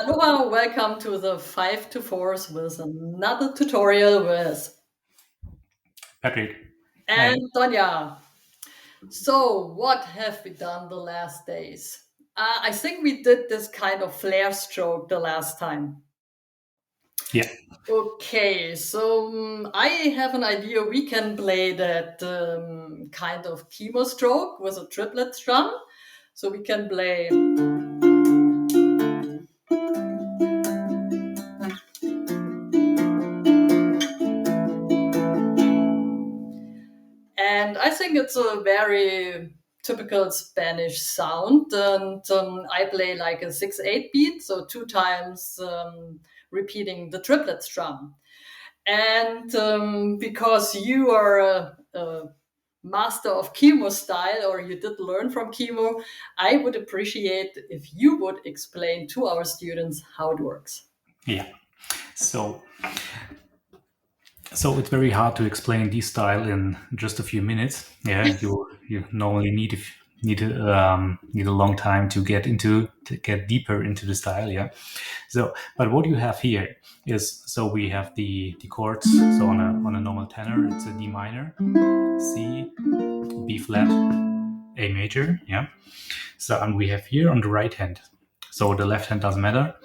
Aloha, welcome to the 5 to 4s with another tutorial with Patrick. and Hi. Doña. So, what have we done the last days? I think we did this kind of flare stroke the last time. Yeah. Okay, so I have an idea. We can play that kind of chemo stroke with a triplet strum. So we can play. And I think it's a very typical Spanish sound. And I play like a 6/8 beat, so two times repeating the triplet strum. And because you are a master of chemo style, or you did learn from chemo, I would appreciate if you would explain to our students how it works. Yeah. So so it's very hard to explain this style in just a few minutes. Yeah, you normally need a long time to get deeper into the style. Yeah. So, but what you have here is we have the chords. So on a normal tenor, it's a D minor, C, B flat, A major. Yeah. So and we have here on the right hand. So the left hand doesn't matter.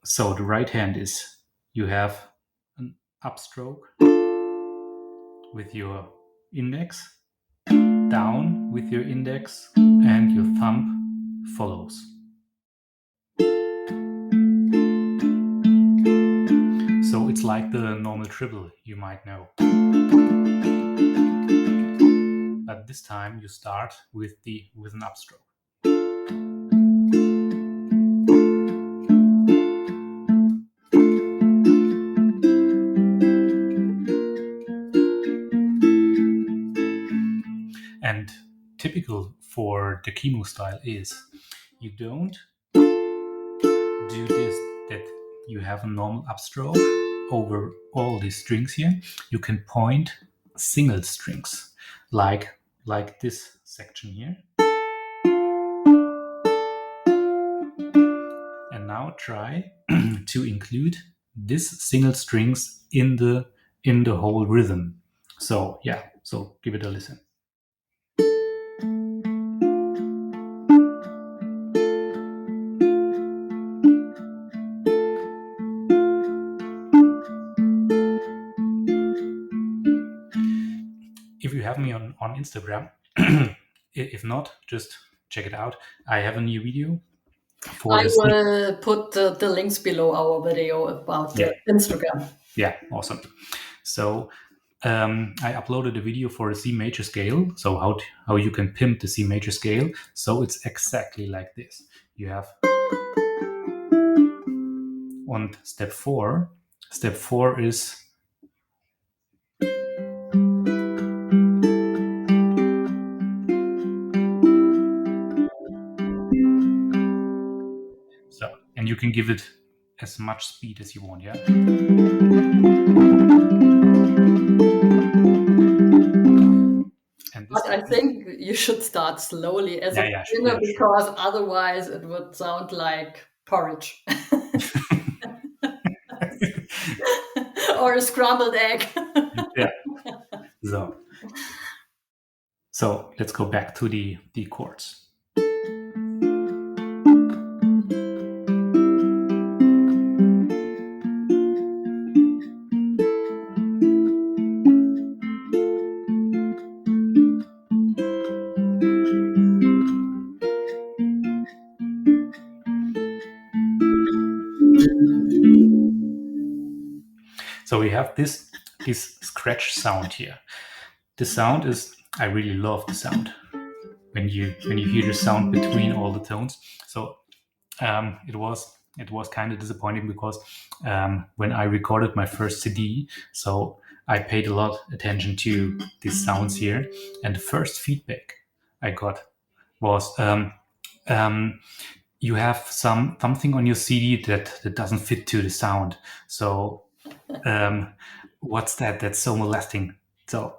So the right hand is you have an upstroke with your index, down with your index, and your thumb follows. So it's like the normal triple you might know. But this time you start with an upstroke. And typical for the chemo style is you don't do this, that you have a normal upstroke over all these strings here. You can point single strings like this section here. And now try to include this single strings in the whole rhythm. So yeah, so give it a listen. If you have me on Instagram, if not, just check it out. I have a new video for I this. will put the links below our video about Yeah, the Instagram. yeah, awesome. So I uploaded a video for a C major scale. So how you can pimp the C major scale. So it's exactly like this. You have on step four. Step four is so, and you can give it as much speed as you want. Yeah. And this But I time, think you should start slowly as a yeah, beginner yeah, sure. because otherwise it would sound like porridge or a scrambled egg. Yeah. So, so let's go back to the chords. So we have this scratch sound here. The sound is, I really love the sound when you hear the sound between all the tones. So it was kind of disappointing because when I recorded my first CD, so I paid a lot attention to these sounds here, and the first feedback I got was um, you have something on your CD that doesn't fit to the sound. So what's that? That's so molesting. So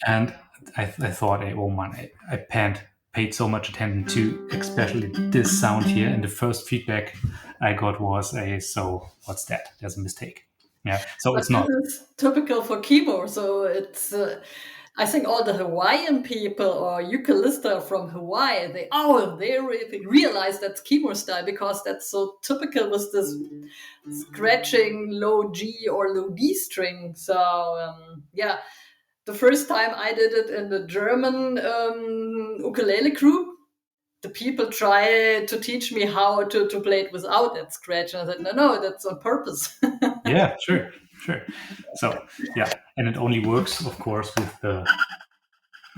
and I thought, oh man, I paid paid so much attention to especially this sound here. And the first feedback I got was so what's that? There's a mistake. Yeah, so But it's not. this is typical for keyboard. So it's, I think all the Hawaiian people or ukulista from Hawaii, they really realize that's keyboard style because that's so typical with this scratching low G or low D string. So yeah, the first time I did it in the German ukulele group, the people try to teach me how to play it without that scratch. And I said, no, that's on purpose. Yeah, sure. So yeah, and it only works, of course,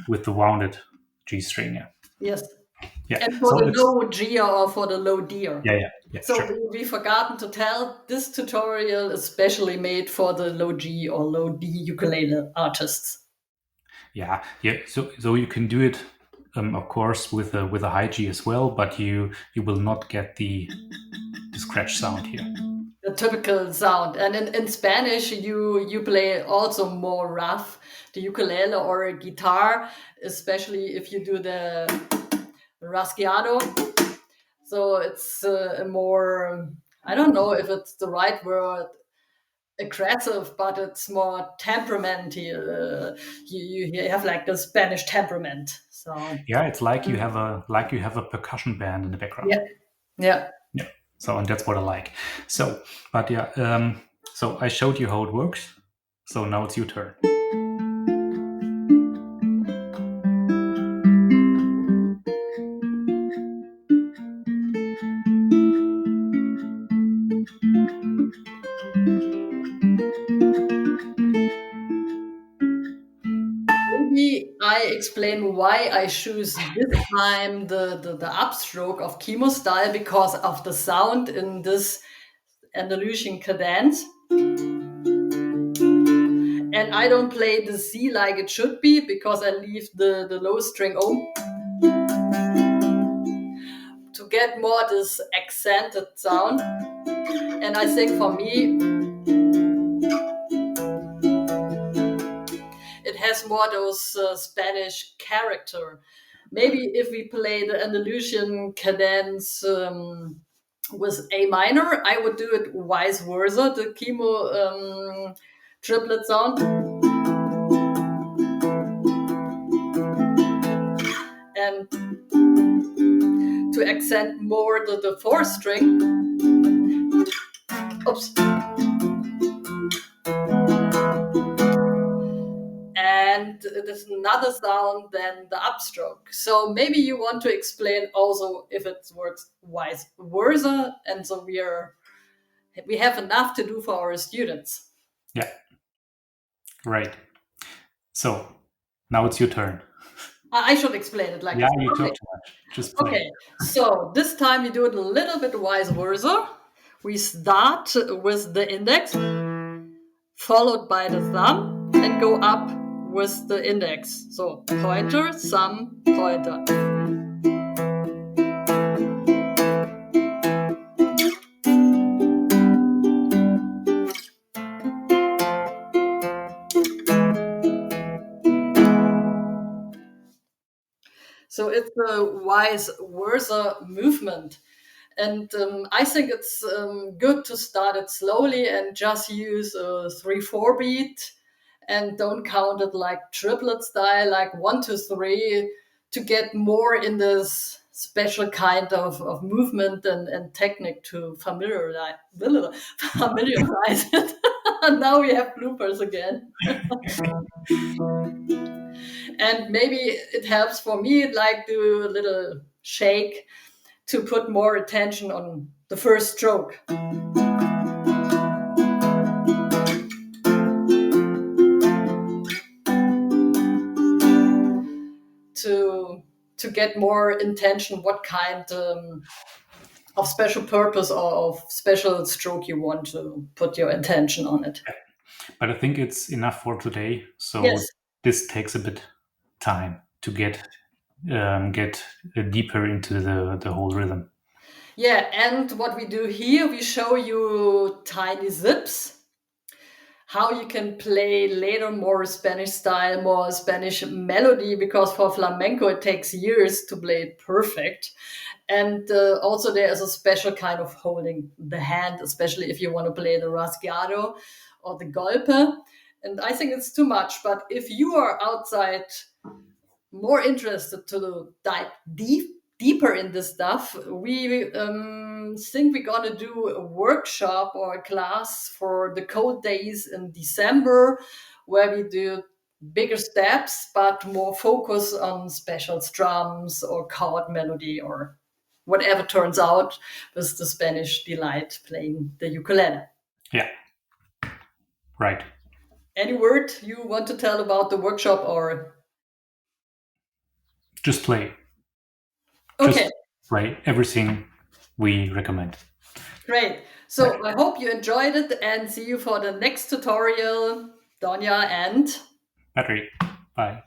with the wounded G string. Yeah. Yes. Yeah. And for So the it's low G or for the low D. yeah, So sure. we forgotten to tell this tutorial is specially made for the low G or low D ukulele artists. Yeah. So you can do it, of course, with a high G as well, but you will not get the scratch sound here. The typical sound. And in Spanish, you play also more rough, the ukulele or a guitar, especially if you do the rasgueado. So it's a more, I don't know if it's the right word, aggressive, but it's more temperamental. You have like the Spanish temperament. So Yeah, it's like you have a percussion band in the background. Yeah. So, and that's what I like. So, but yeah, so I showed you how it works. So now it's your turn. Maybe I explain why I choose this time the upstroke of chemo style because of the sound in this Andalusian cadence. And I don't play the C like it should be because I leave the low string open to get more this accented sound. And I think for me, it has more those Spanish character. Maybe if we play the Andalusian cadence with A minor, I would do it vice versa, the chemo triplet sound. And to accent more the fourth string. Oops. And there's another sound than the upstroke. So maybe you want to explain also if it works vice versa. And so we have enough to do for our students. Yeah. Right. So now it's your turn. I should explain it like Yeah, this. you Okay. talk too much. Just play. Okay, so this time we do it a little bit vice versa. We start with the index, followed by the thumb, and go up with the index. So pointer, thumb, pointer. So it's a vice versa movement. And I think it's good to start it slowly and just use a 3/4 beat and don't count it like triplet style, like 1 2 3, to get more in this special kind of movement and technique to familiarize it. Now we have bloopers again. And maybe it helps for me, like do a little shake to put more attention on the first stroke. To get more intention, what kind of special purpose or of special stroke you want to put your intention on it. But I think it's enough for today. So Yes. this takes a bit time to get deeper into the whole rhythm. Yeah, and what we do here, we show you tiny zips, how you can play later more Spanish style, more Spanish melody, because for flamenco it takes years to play it perfect. And also there is a special kind of holding the hand, especially if you want to play the rasgado or the golpe. And I think it's too much. But if you are outside more interested to dive deeper in this stuff, we think we're gonna do a workshop or a class for the cold days in December, where we do bigger steps but more focus on special strums or chord melody or whatever turns out with the Spanish delight playing the ukulele. Yeah. Right. Any word you want to tell about the workshop or? Just play. Okay. Just play everything we recommend. Great. So I hope you enjoyed it and see you for the next tutorial. Doña and Patrick, bye.